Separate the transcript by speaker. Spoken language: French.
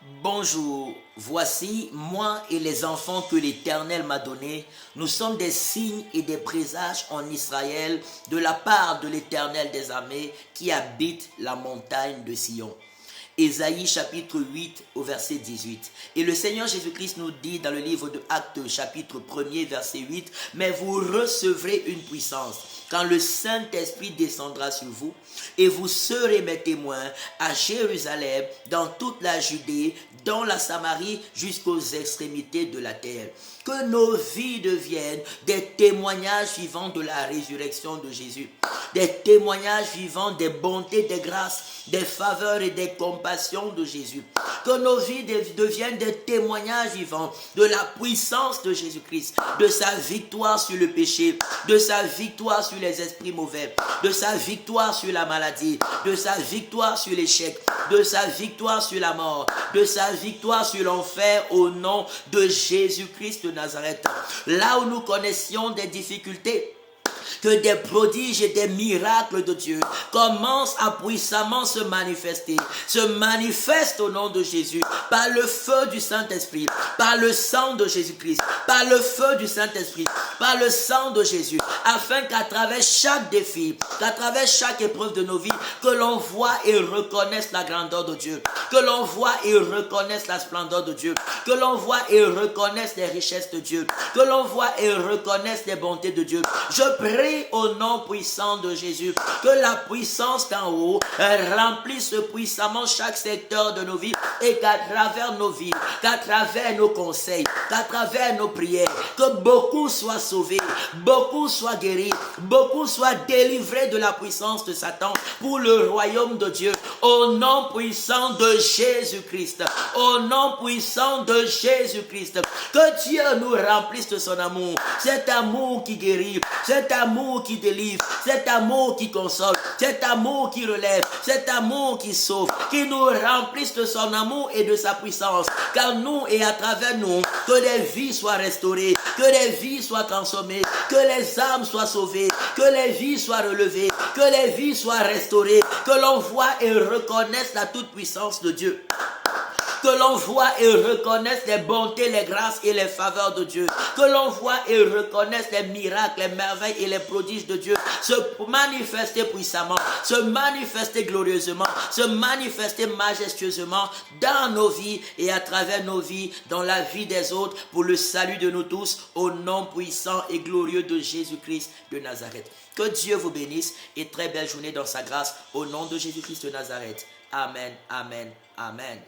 Speaker 1: Bonjour, voici moi et les enfants que l'Éternel m'a donnés. Nous sommes des signes et des présages en Israël de la part de l'Éternel des armées qui habite la montagne de Sion. Ésaïe chapitre 8 au verset 18. Et le Seigneur Jésus-Christ nous dit dans le livre de Actes chapitre 1er verset 8, « Mais vous recevrez une puissance quand le Saint-Esprit descendra sur vous et vous serez mes témoins à Jérusalem, dans toute la Judée, dans la Samarie, jusqu'aux extrémités de la terre. » Que nos vies deviennent des témoignages vivants de la résurrection de Jésus, des témoignages vivants des bontés, des grâces, des faveurs et des compassions de Jésus. Que nos vies deviennent des témoignages vivants de la puissance de Jésus-Christ, de sa victoire sur le péché, de sa victoire sur les esprits mauvais, de sa victoire sur la maladie, de sa victoire sur l'échec, de sa victoire sur la mort, de sa victoire sur l'enfer au nom de Jésus-Christ de Nazareth. Là où nous connaissions des difficultés, que des prodiges et des miracles de Dieu commencent à puissamment se manifestent au nom de Jésus, par le feu du Saint-Esprit, par le sang de Jésus-Christ, par le feu du Saint-Esprit, par le sang de Jésus, afin qu'à travers chaque défi, qu'à travers chaque épreuve de nos vies, que l'on voit et reconnaisse la grandeur de Dieu, que l'on voit et reconnaisse la splendeur de Dieu, que l'on voit et reconnaisse les richesses de Dieu, que l'on voit et reconnaisse les bontés de Dieu. Je prie au nom puissant de Jésus que la puissance d'en haut remplisse puissamment chaque secteur de nos vies et qu'à travers nos vies, qu'à travers nos conseils, qu'à travers nos prières, que beaucoup soient sauvés, beaucoup soient guéris, beaucoup soient délivrés de la puissance de Satan pour le royaume de Dieu. Au nom puissant de Jésus-Christ, au nom puissant de Jésus-Christ, que Dieu nous remplisse de son amour, cet amour qui guérit, cet amour qui délivre, cet amour qui console, cet amour qui relève, cet amour qui sauve, qui nous remplisse de son amour et de sa puissance, car nous et à travers nous, que les vies soient restaurées, que les vies soient transformées, que les âmes soient sauvées, que les vies soient relevées, que les vies soient restaurées, que l'on voit et reconnaisse la toute-puissance de Dieu. Que l'on voit et reconnaisse les bontés, les grâces et les faveurs de Dieu. Que l'on voit et reconnaisse les miracles, les merveilles et les prodiges de Dieu se manifester puissamment, se manifester glorieusement, se manifester majestueusement dans nos vies et à travers nos vies, dans la vie des autres, pour le salut de nous tous, au nom puissant et glorieux de Jésus-Christ de Nazareth. Que Dieu vous bénisse et très belle journée dans sa grâce, au nom de Jésus-Christ de Nazareth. Amen, amen, amen.